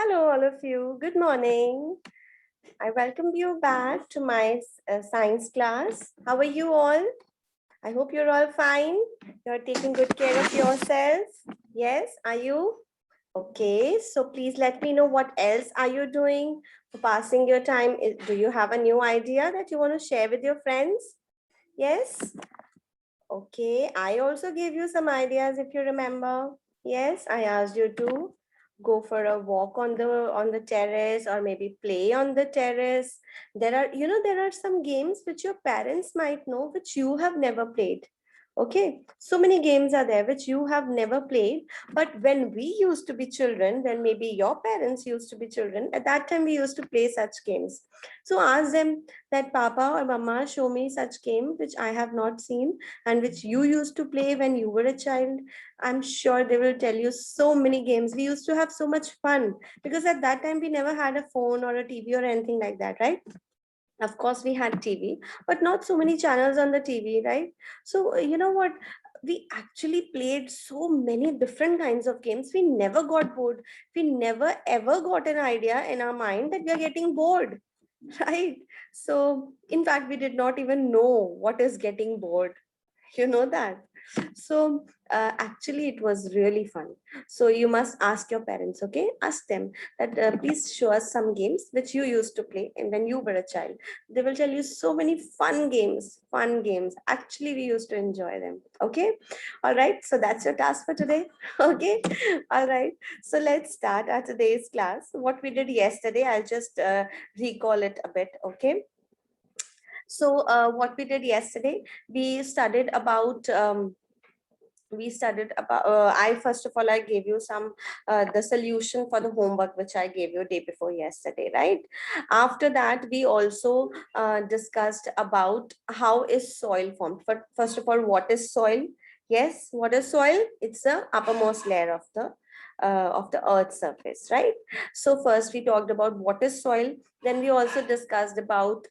Hello, all of you. Good morning. I welcome you back to my science class. How are you all? I hope you're all fine. You're taking good care of yourself. Yes, are you? Okay, so please let me know what else are you doing for passing your time. Do you have a new idea that you want to share with your friends? Yes? Okay, I also gave you some ideas if you remember. Yes, I asked you to go for a walk on the terrace or maybe play on the terrace. There are some games which your parents might know which you have never played. Okay, so many games are there which you have never played, but when we used to be children, when maybe your parents used to be children, at that time we used to play such games. So ask them that Papa or Mama, show me such game which I have not seen and which you used to play when you were a child. I'm sure they will tell you so many games. We used to have so much fun because at that time we never had a phone or a TV or anything like that, right? Of course, we had TV, but not so many channels on the TV, right? So, you know what? We actually played so many different kinds of games. We never got bored. We never ever got an idea in our mind that we are getting bored, right? So, in fact, we did not even know what is getting bored. You know that. So actually it was really fun. So you must ask your parents, okay, ask them that please show us some games which you used to play and when you were a child. They will tell you so many fun games. Actually we used to enjoy them. Okay, all right, so that's your task for today. Okay, all right, so let's start our today's class. What we did yesterday, I'll just recall it a bit. Okay, so what we did yesterday, we studied about I first of all I gave you some the solution for the homework which I gave you day before yesterday, right? After that we also discussed about how is soil formed. First of all, what is soil? Yes, what is soil? It's the uppermost layer of the earth surface, right? So first we talked about what is soil, then we also discussed about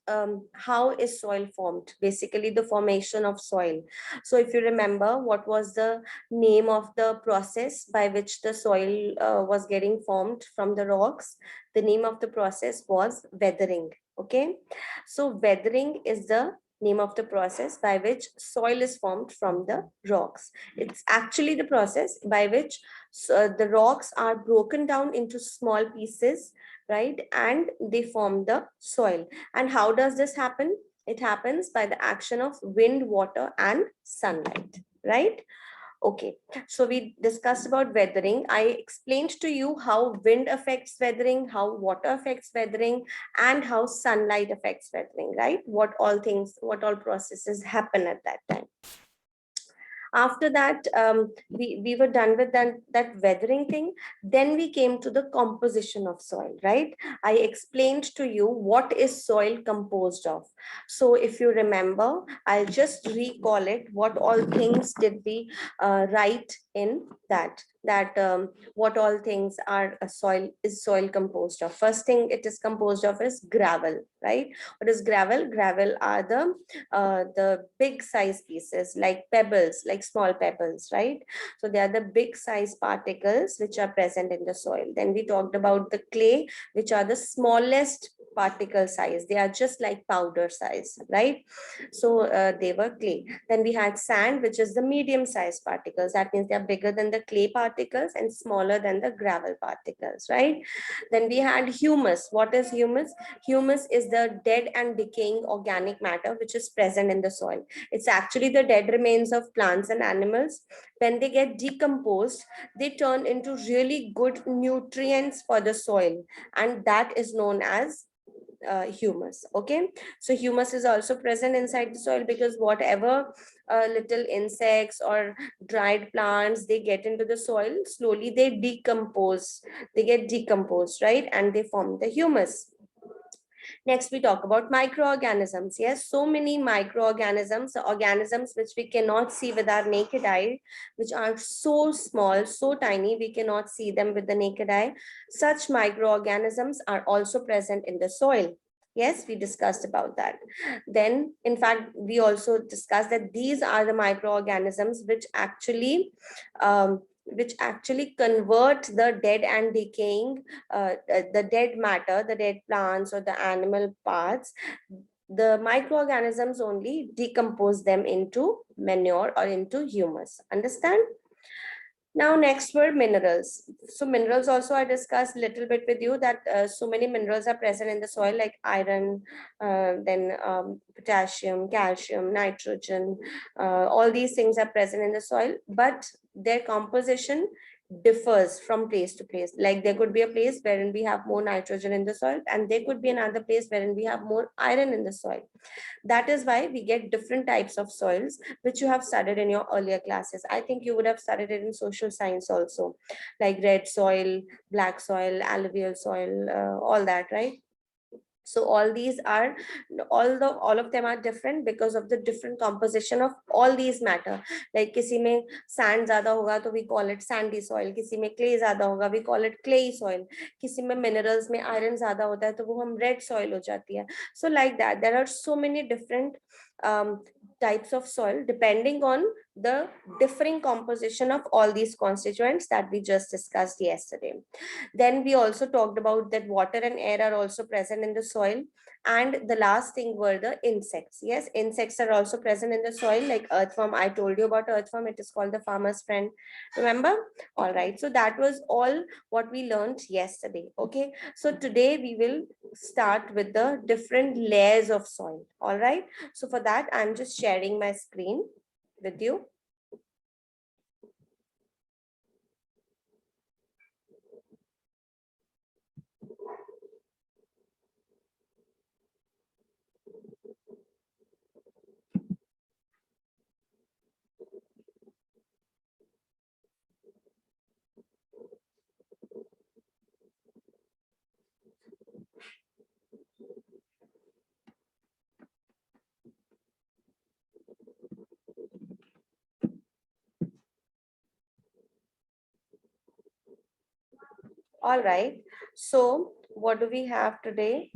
how is soil formed, basically the formation of soil. So if you remember, what was the name of the process by which the soil was getting formed from the rocks? The name of the process was weathering. Okay, so weathering is the name of the process by which soil is formed from the rocks. It's actually the process by which the rocks are broken down into small pieces, right, and they form the soil. And how does this happen? It happens by the action of wind, water, and sunlight, right? Okay, so we discussed about weathering. I explained to you how wind affects weathering, how water affects weathering, and how sunlight affects weathering, right? What all processes happen at that time. After that, we were done with that weathering thing. Then we came to the composition of soil, right? I explained to you what is soil composed of. So if you remember, I'll just recall it. What all things did we write in that what all things are a soil is soil composed of? First thing it is composed of is gravel, right? What is gravel? Gravel are the big size pieces, like pebbles, like small pebbles, right? So they are the big size particles which are present in the soil. Then we talked about the clay, which are the smallest particle size. They are just like powder size, right? So they were clay. Then we had sand, which is the medium sized particles. That means they are bigger than the clay particles and smaller than the gravel particles, right? Then we had humus. What is humus? Humus is the dead and decaying organic matter which is present in the soil. It's actually the dead remains of plants and animals. When they get decomposed, they turn into really good nutrients for the soil, and that is known as humus. Okay, so humus is also present inside the soil because whatever little insects or dried plants they get into the soil, slowly they get decomposed, right, and they form the humus. Next, we talk about microorganisms. Yes, so many microorganisms, organisms which we cannot see with our naked eye, which are so small, so tiny, we cannot see them with the naked eye. Such microorganisms are also present in the soil. Yes, we discussed about that. Then, in fact, we also discussed that these are the microorganisms which actually which actually convert the dead and decaying, the dead matter, the dead plants or the animal parts. The microorganisms only decompose them into manure or into humus. Understand? Now, next were minerals. So minerals also I discussed little bit with you that so many minerals are present in the soil like iron, then potassium, calcium, nitrogen, all these things are present in the soil, but their composition differs from place to place. Like there could be a place wherein we have more nitrogen in the soil, and there could be another place wherein we have more iron in the soil. That is why we get different types of soils, which you have studied in your earlier classes. I think you would have studied it in social science also, like red soil, black soil, alluvial soil, all that, right? So all these are, all of them are different because of the different composition of all these matter. Like किसी में sand ज़्यादा होगा तो we call it sandy soil, किसी में clay ज़्यादा होगा we call it clayey soil, किसी में minerals में iron ज़्यादा होता है तो वो हम red soil हो जाती है. So like that there are so many different types of soil depending on the differing composition of all these constituents that we just discussed yesterday. Then we also talked about that water and air are also present in the soil. And the last thing were the insects. Yes, insects are also present in the soil, like earthworm. I told you about earthworm. It is called the farmer's friend. Remember? All right. So that was all what we learned yesterday. Okay. So today we will start with the different layers of soil. All right. So for that, I'm just sharing my screen with you. All right. So what do we have today?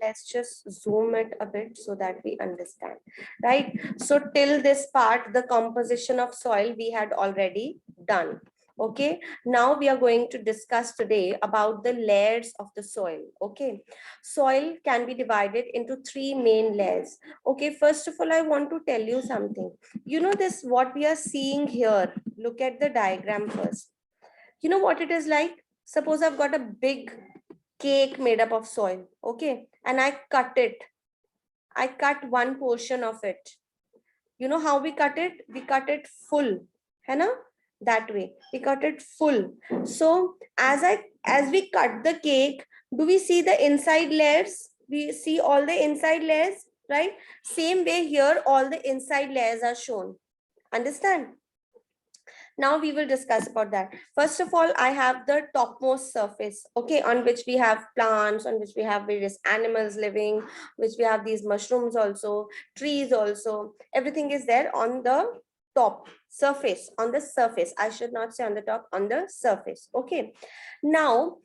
Let's just zoom it a bit so that we understand, right? So till this part, the composition of soil we had already done. Okay, now we are going to discuss today about the layers of the soil. Okay, soil can be divided into three main layers. Okay, first of all, I want to tell you something. You know this, what we are seeing here, look at the diagram first. You know what it is like? Suppose I've got a big cake made up of soil, okay, and I cut it. I cut one portion of it. You know how we cut it? We cut it full, है ना? That way we cut it full. So as we cut the cake, do we see the inside layers? We see all the inside layers, right? Same way here, all the inside layers are shown. Understand? Now we will discuss about that. First of all, I have the topmost surface, okay, on which we have plants, on which we have various animals living, which we have these mushrooms also, trees also. Everything is there on the top surface, on the surface. I should not say on the top, on the surface. Okay. Now,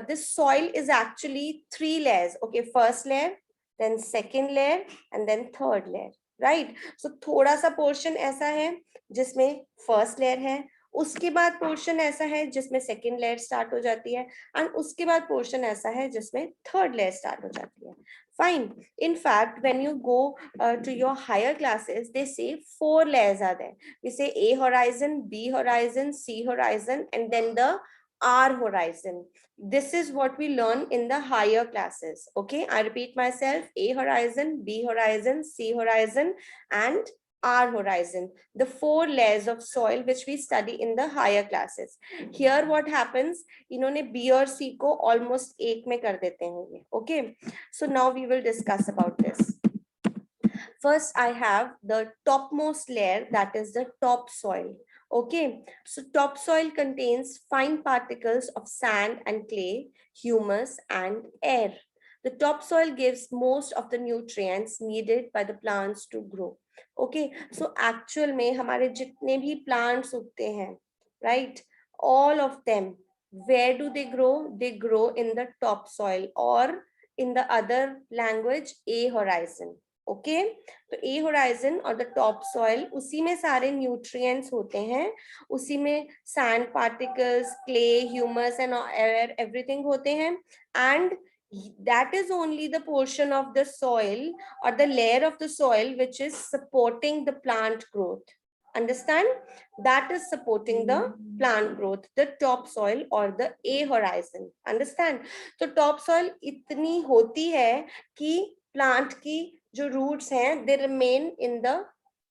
this soil is actually three layers. Okay, first layer, then second layer, and then third layer. Right. So थोड़ा सा portion ऐसा है जिसमें first layer है, उसके बाद portion ऐसा है जिसमें सेकंड लेयर स्टार्ट हो जाती है, एंड उसके बाद पोर्शन ऐसा है जिसमें थर्ड लेयर स्टार्ट हो जाती है. Fine. In fact, when you go to your higher classes, they say four layers are there. We say A horizon, B horizon, C horizon, and then the R horizon. This is what we learn in the higher classes. Okay, I repeat myself: A horizon, B horizon, C horizon, and R horizon, the four layers of soil which we study in the higher classes. Here what happens, इन्होंने B और C को almost एक में कर देते हैं ये. Okay, so now we will discuss about this. First, I have the topmost layer, that is the topsoil. Okay, so topsoil contains fine particles of sand and clay, humus, and air. The topsoil gives most of the nutrients needed by the plants to grow. Okay, so actual में हमारे जितने भी plants उगते हैं, right? All of them, where do they grow? They grow in the topsoil, or in the other language, A horizon. Okay तो ए horizon और the top soil, उसी में सारे न्यूट्रिएंट्स होते हैं, उसी में sand particles, clay, humus and air, everything होते हैं, and that is only the portion of the soil or the layer of the soil which is supporting the plant growth. Understand? That is supporting the plant growth, the top soil or the A horizon. Understand? तो top soil इतनी होती है कि plant की जो roots हैं, they remain in the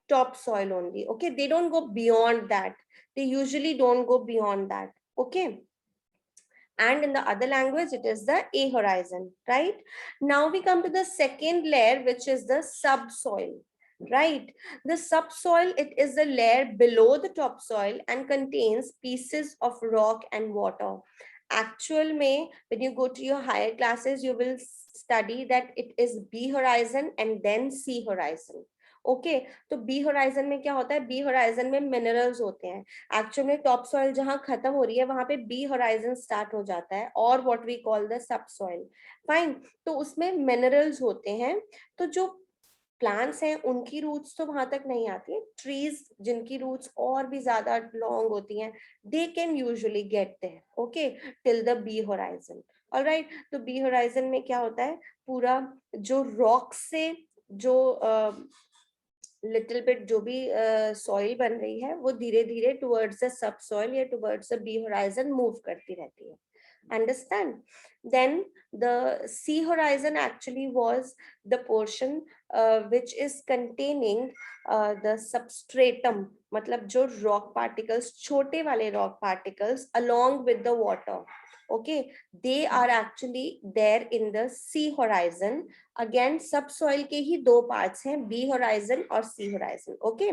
top soil only. Okay, they don't go beyond that. They usually don't go beyond that. Okay, and in the other language it is the A horizon, right? Now we come to the second layer, which is the subsoil, right? The subsoil, it is the layer below the topsoil and contains pieces of rock and water. Actual में when you go to your higher classes you will study that it is B horizon and then C horizon. Okay तो B horizon में क्या होता है, B horizon में minerals होते हैं। Actual में टॉप सॉइल जहां खत्म हो रही है वहां पे बी होराइजन स्टार्ट हो जाता है, और what we call the subsoil. Fine, तो उसमें मिनरल्स होते हैं। तो जो प्लांट्स हैं उनकी रूट्स तो वहां तक नहीं आती है, ट्रीज जिनकी रूट्स और भी ज्यादा लॉन्ग होती हैं, they can usually get there, okay, till the B horizon. Alright, तो बी होराइजन में क्या होता है, पूरा जो रॉक से जो लिटिल बिट जो भी सॉइल बन रही है वो धीरे धीरे टुवर्ड्स द सब सॉइल या towards the B horizon move करती रहती है। Understand? Then the C horizon actually was the portion which is containing the substratum, मतलब जो rock particles, छोटे वाले rock particles along with the water. Okay, they are actually there in the C horizon. Again subsoil के ही दो parts हैं, B horizon और C horizon. Okay,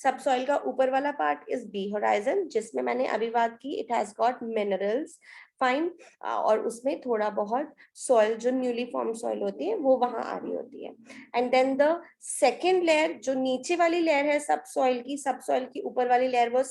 subsoil का ऊपर वाला part is B horizon, जिसमें मैंने अभी बात की, it has got minerals, fine, और उसमें थोड़ा बहुत सॉइल जो न्यूली फॉर्म सॉइल होती है वो वहां आ रही होती है। And then the second layer, जो नीचे वाली लेयर है सब सॉइल की ऊपर वाली लेयर वो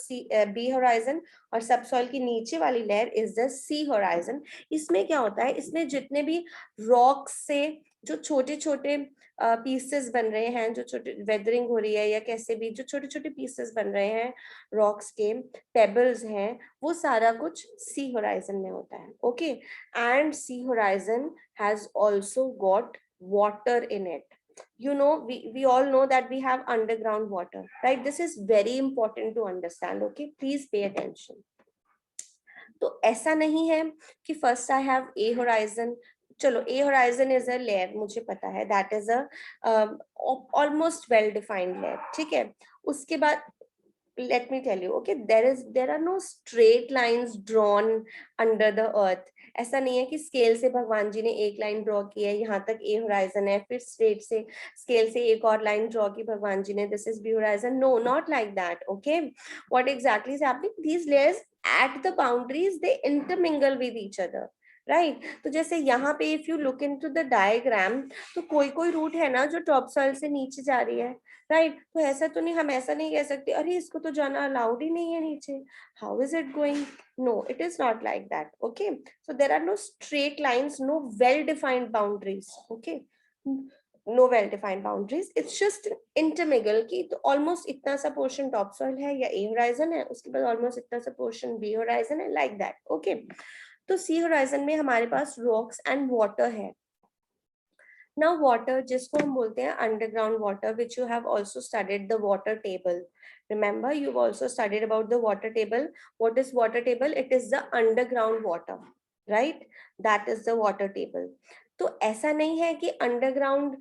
बी होराइजन, और सब सॉइल की नीचे वाली layer is the C horizon. इसमें क्या होता है, इसमें जितने भी रॉक से जो छोटे छोटे पीसेस बन रहे हैं, जो छोटे वेदरिंग हो रही है या कैसे भी जो छोटे छोटे पीसेस बन रहे हैं रॉक्स के, पेबल्स हैं, वो सारा कुछ सी होराइजन में होता है। Okay, and C horizon has also got water in it. You know, we all know that we have underground water, right? This is very important to understand. Okay, please pay attention. तो ऐसा नहीं है कि first I have a horizon, चलो a horizon is a layer, मुझे पता है that is a almost well defined layer, ठीक है। उसके बाद let me tell you, okay, there are no straight lines drawn under the earth. ऐसा नहीं है कि स्केल से भगवान जी ने एक लाइन ड्रॉ की है, यहाँ तक ए होराइजन है, फिर स्केल से एक और लाइन ड्रॉ की भगवान जी ने, this is B horizon. No, not like that. Okay, what exactly is happening, these layers at the boundaries they intermingle with each other, right. तो जैसे यहाँ पे if you look into the diagram, तो कोई कोई रूट है ना जो टॉप सॉइल से नीचे जा रही है, राइट। तो ऐसा तो नहीं, हम ऐसा नहीं कह सकते अरे इसको तो जाना अलाउड ही नहीं है नीचे, how is it going, no, it is not like that. Okay, so there are no straight lines, no well defined boundaries, okay, no well defined boundaries, it's just intermingle की, तो ऑलमोस्ट इतना सा portion top soil है या ए horizon है, उसके बाद almost इतना सा पोर्शन बी होराइजन है, लाइक दैट। ओके, तो सी होराइजन में हमारे पास रॉक्स एंड वाटर है। Now water, जिसको हम बोलते हैं underground water, which you have also studied the water table. Remember, you've also studied about the water table. What is water table? It is the underground water, right? That is the water table. तो ऐसा नहीं है कि underground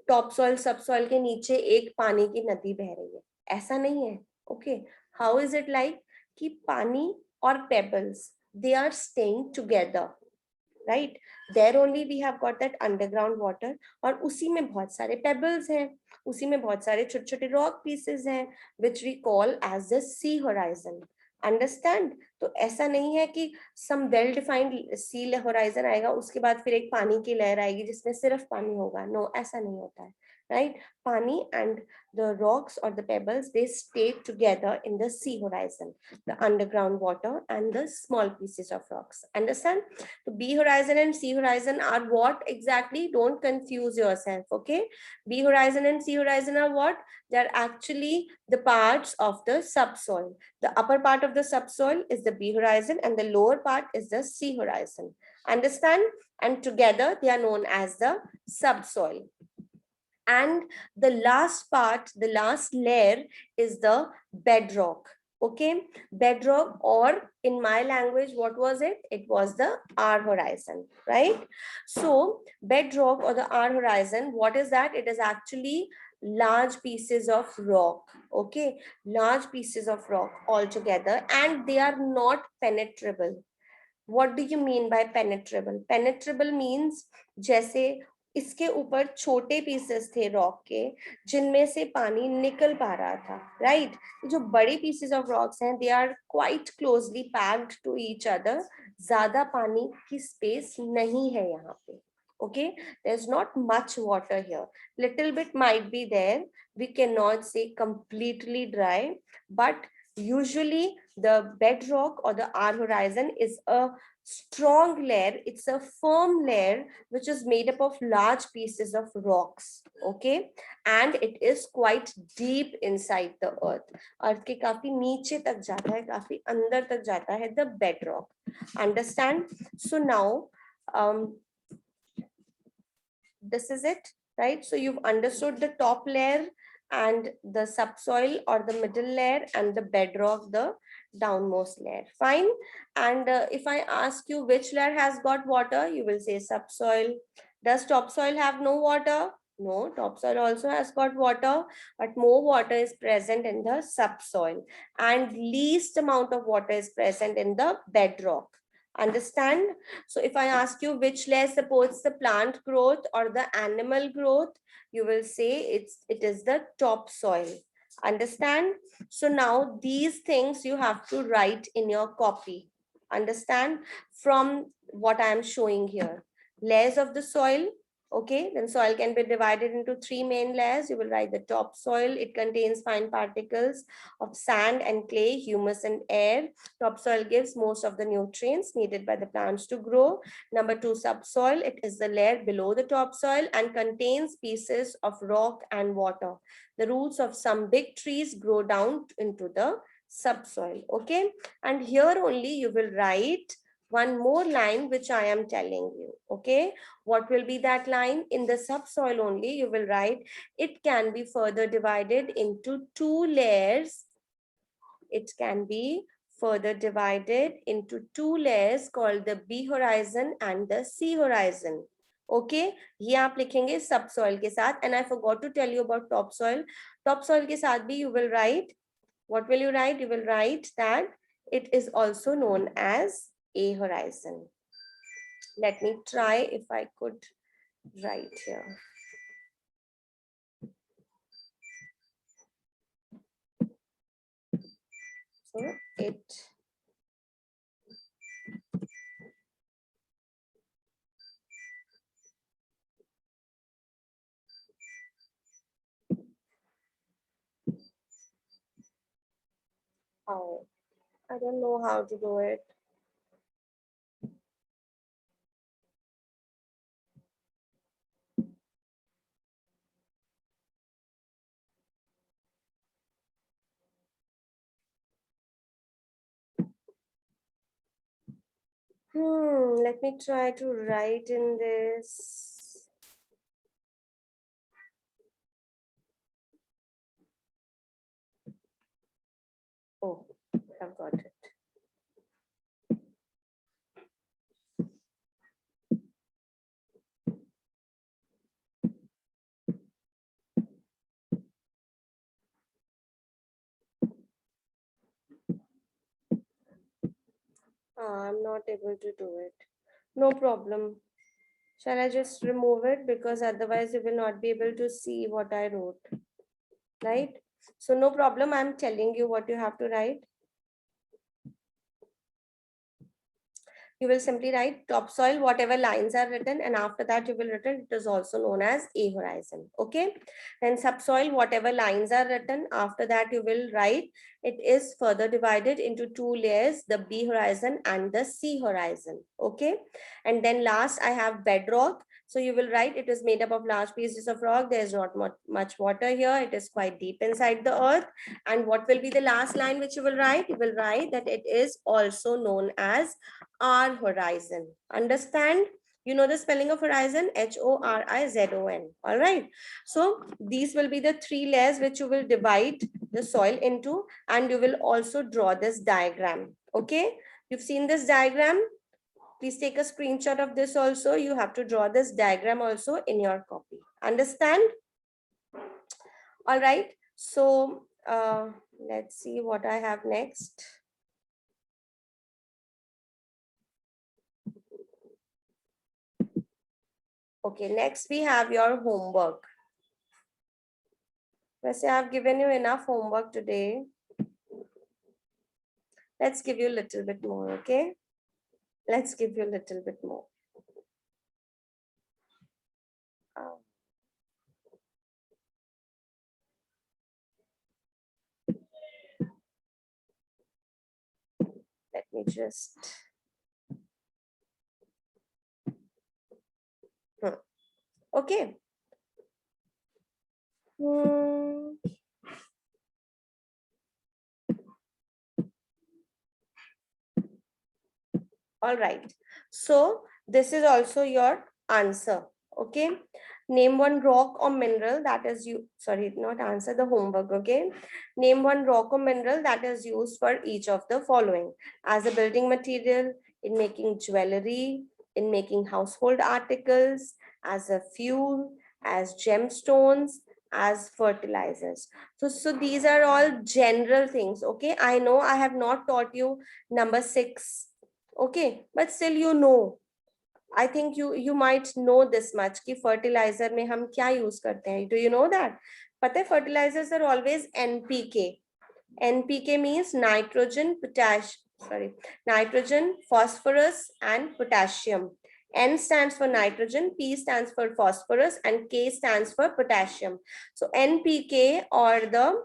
top soil सब soil के नीचे एक पानी की नदी बह रही है, ऐसा नहीं है। Okay, how is it like कि पानी और pebbles they are staying together, right, there only we have got that underground water, और उसी में बहुत सारे पेबल्स हैं, उसी में बहुत सारे छोटे छोटे रॉक पीसेस हैं, which we call as the C horizon. Understand? तो ऐसा नहीं है कि some well defined C horizon आएगा उसके बाद फिर एक पानी की लहर आएगी जिसमें सिर्फ पानी होगा, नो, ऐसा नहीं होता है। right? Pani and the rocks or the pebbles, they stay together in the sea horizon, the underground water and the small pieces of rocks. Understand? The B horizon and C horizon are what exactly? Don't confuse yourself, okay? B horizon and C horizon are what? They're actually the parts of the subsoil. The upper part of the subsoil is the B horizon and the lower part is the C horizon. Understand? And together they are known as the subsoil. And the last part, the last layer is the bedrock. Okay, bedrock, or in my language, what was it? It was the R horizon, right? So bedrock or the R horizon, what is that? It is actually large pieces of rock. Okay, large pieces of rock all together, and they are not penetrable. What do you mean by penetrable? Penetrable means जैसे इसके ऊपर छोटे pieces थे rock के जिनमें से पानी निकल पा रहा था, राइट? जो बड़े पीसेस ऑफ रॉक्स हैं, they are quite closely packed to each other. ज्यादा पानी की स्पेस नहीं है यहाँ पे. Okay, there's not much water here. Little bit might be there. We cannot say completely dry, but usually the bedrock or the R horizon is a strong layer. It's a firm layer which is made up of large pieces of rocks. Okay, and it is quite deep inside the earth. Earth के काफी नीचे तक जाता है, काफी अंदर तक जाता है, the bedrock. Understand? So now this is it, right? So you've understood the top layer and the subsoil or the middle layer, and the bedrock, the downmost layer. Fine. And if I ask you which layer has got water, you will say subsoil. Does topsoil have no water? No, topsoil also has got water, but more water is present in the subsoil, and least amount of water is present in the bedrock. Understand? So if I ask you which layer supports the plant growth or the animal growth, you will say it is the topsoil. Understand? So now these things you have to write in your copy. Understand? From what I am showing here. Layers of the soil. Okay, then soil can be divided into three main layers. You will write the topsoil. It contains fine particles of sand and clay, humus and air. Topsoil gives most of the nutrients needed by the plants to grow. Number two, subsoil. It is the layer below the topsoil and contains pieces of rock and water. The roots of some big trees grow down into the subsoil. Okay, and here only you will write one more line which I am telling you. Okay, what will be that line? In the subsoil only you will write it can be further divided into two layers. It can be further divided into two layers called the B horizon and the C horizon. Okay, ये आप लिखेंगे subsoil के साथ. And I forgot to tell you about topsoil. Topsoil के साथ भी you will write. What will you write? You will write that it is also known as A horizon. Let me try if I could write here. So it how I don't know how to do it. Let me try to write in this. Oh, I've got it. I'm not able to do it. No problem. Shall I just remove it? Because otherwise you will not be able to see what I wrote. Right? So no problem. I'm telling you what you have to write. you will simply write topsoil, whatever lines are written, and after that you will written it is also known as A horizon. Okay. Then subsoil, whatever lines are written, after that you will write it is further divided into two layers, the B horizon and the C horizon. Okay. And then last I have bedrock. So you will write it is made up of large pieces of rock. There is not much water here. It is quite deep inside the earth. And what will be the last line which you will write? You will write that it is also known as R horizon. Understand? You know the spelling of horizon? Horizon. All right. So these will be the three layers which you will divide the soil into, and you will also draw this diagram. Okay. You've seen this diagram. Please take a screenshot of this also. You have to draw this diagram also in your copy. Understand? All right. So let's see what I have next. Okay, next we have your homework. I have given you enough homework today. Let's give you a little bit more, okay? Let's give you a little bit more. Let me just... Okay. All right. So this is also your answer. Okay. Name one rock or mineral that is you. Sorry, not answer, the homework. Okay. Name one rock or mineral that is used for each of the following: as a building material, in making jewelry, in making household articles, as a fuel, as gemstones, as fertilizers. So these are all general things. Okay. I know I have not taught you number 6. Okay, but still you know, I think you might know this much कि fertilizer में हम क्या use करते हैं. Do you know that? पता है fertilizers are always NPK. NPK means nitrogen, nitrogen, phosphorus, and potassium. N stands for nitrogen, P stands for phosphorus, and K stands for potassium. So NPK or the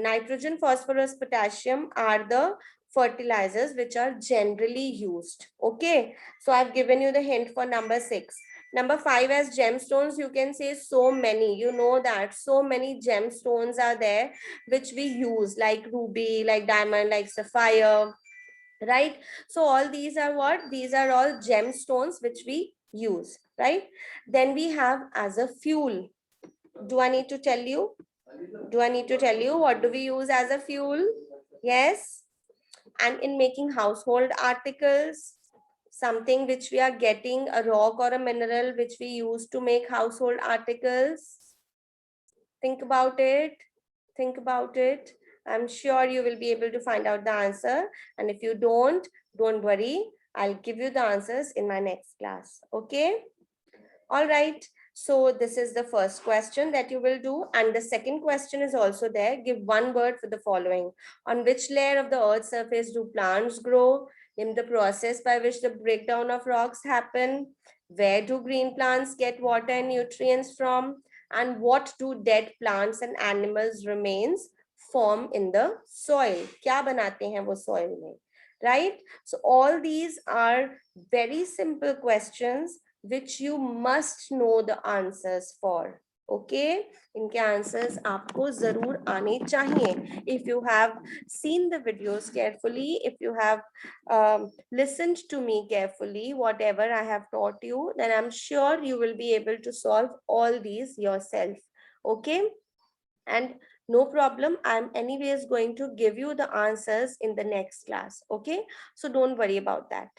nitrogen, phosphorus, potassium are the fertilizers which are generally used. Okay, so I've given you the hint for number 6. Number 5, as gemstones, you can say so many. You know that so many gemstones are there which we use, like ruby, like diamond, like sapphire, right? So all these are what? These are all gemstones which we use, right? Then we have as a fuel. Do I need to tell you? Do I need to tell you what do we use as a fuel? Yes. And in making household articles, something which we are getting, a rock or a mineral which we use to make household articles. Think about it. Think about it. I'm sure you will be able to find out the answer. And if you don't worry. I'll give you the answers in my next class. Okay. All right. So this is the first question that you will do. And the second question is also there. Give one word for the following. On which layer of the earth's surface do plants grow? Name the process by which the breakdown of rocks happen. Where do green plants get water and nutrients from? And what do dead plants and animals remains form in the soil? क्या बनाते हैं वो soil में? Right? So all these are very simple questions which you must know the answers for. Okay, इनके answers आपको जरूर आने चाहिए. If you have seen the videos carefully, if you have listened to me carefully, whatever I have taught you, then I'm sure you will be able to solve all these yourself. Okay, and no problem, I'm anyways going to give you the answers in the next class. Okay, so don't worry about that.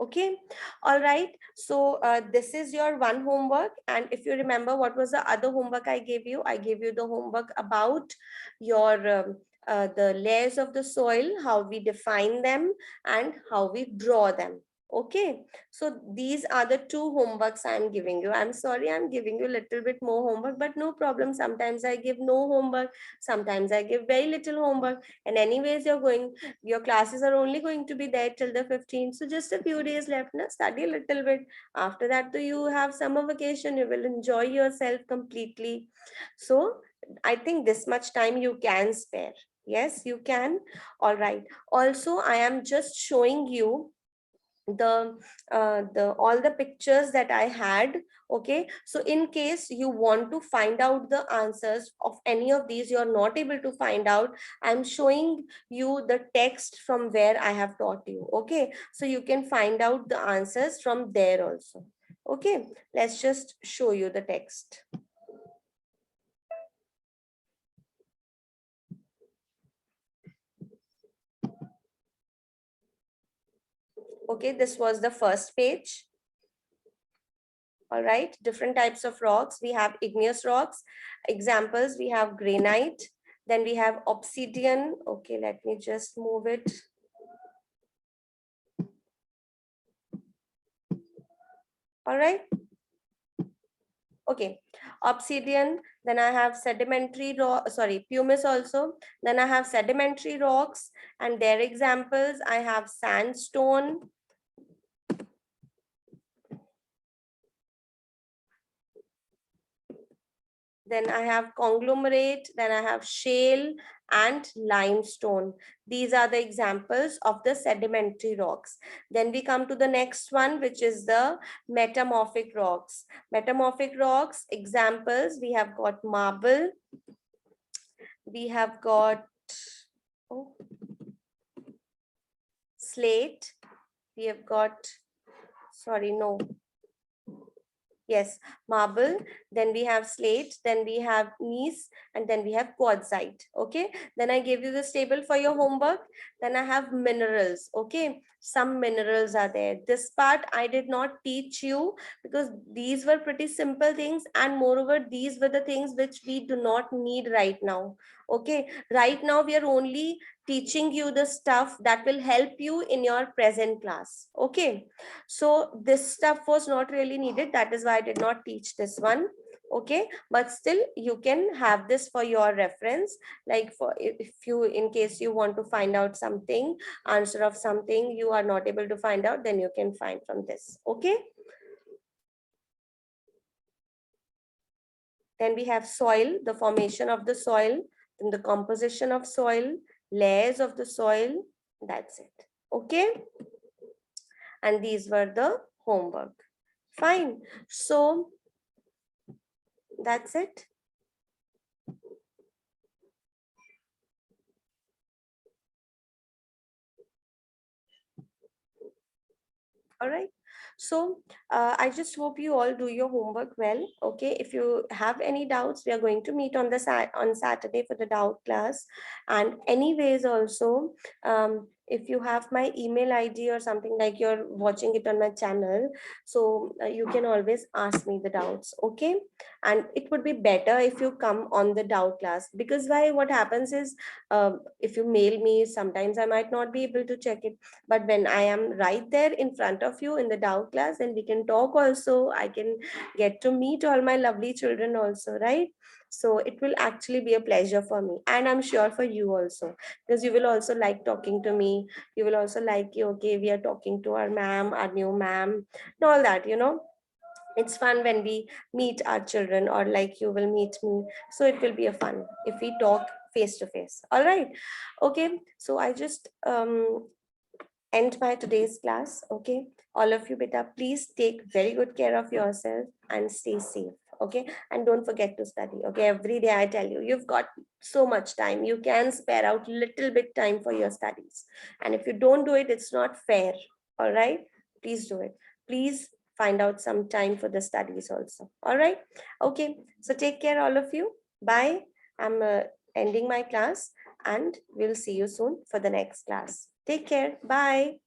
Okay. All right. So this is your one homework. And if you remember, what was the other homework I gave you? I gave you the homework about your the layers of the soil, how we define them and how we draw them. Okay, so these are the two homeworks I'm giving you. I'm sorry I'm giving you a little bit more homework, but no problem. Sometimes I give no homework, sometimes I give very little homework. And anyways, your classes are only going to be there till the 15th. So just a few days left, now study a little bit. After that, you have summer vacation, you will enjoy yourself completely. So I think this much time you can spare. Yes, you can. All right. Also, I am just showing you the all the pictures that I had. Okay, so in case you want to find out the answers of any of these, you're not able to find out, I'm showing you the text from where I have taught you. Okay, so you can find out the answers from there also. Okay, let's just show you the text. Okay, this was the first page. All right, different types of rocks. We have igneous rocks. Examples, we have granite. Then we have obsidian. Okay, let me just move it. All right. Okay, obsidian. Then I have sedimentary rock, sorry, pumice also. Then I have sedimentary rocks and their examples. I have sandstone. Then I have conglomerate, then I have shale and limestone. These are the examples of the sedimentary rocks. Then we come to the next one, which is the metamorphic rocks. Metamorphic rocks, examples, we have got marble, we have got oh, slate, we have got, sorry, no, yes, marble, then we have slate, then we have gneiss, and then we have quartzite. Okay, then I gave you this table for your homework. Then I have minerals. Okay, some minerals are there. This part I did not teach you because these were pretty simple things, and moreover these were the things which we do not need right now. Okay, right now we are only teaching you the stuff that will help you in your present class. Okay, so this stuff was not really needed. That is why I did not teach this one. Okay, but still you can have this for your reference, like for if you, in case you want to find out something, answer of something you are not able to find out, then you can find from this. Okay, then we have soil, the formation of the soil, then the composition of soil, layers of the soil. That's it. Okay, and these were the homework. Fine, so that's it. All right, so I just hope you all do your homework well. Okay, if you have any doubts, we are going to meet on the on Saturday for the doubt class. And anyways also, if you have my email ID or something, like you're watching it on my channel, so you can always ask me the doubts. Okay, and it would be better if you come on the doubt class, because why, what happens is, if you mail me, sometimes I might not be able to check it, but when I am right there in front of you in the doubt class, and we can talk also, I can get to meet all my lovely children also, right? So it will actually be a pleasure for me, and I'm sure for you also, because you will also like talking to me. You will also like, okay, we are talking to our ma'am, our new ma'am, and all that, it's fun when we meet our children, or like you will meet me. So it will be a fun if we talk face to face. All right, okay, so I just end my today's class. Okay, all of you, beta, please take very good care of yourself and stay safe. Okay, and don't forget to study. Okay, every day I tell you, you've got so much time, you can spare out little bit time for your studies, and if you don't do it, it's not fair. All right, please do it. Please find out some time for the studies also. All right, okay, so take care all of you. Bye. I'm ending my class, and we'll see you soon for the next class. Take care. Bye.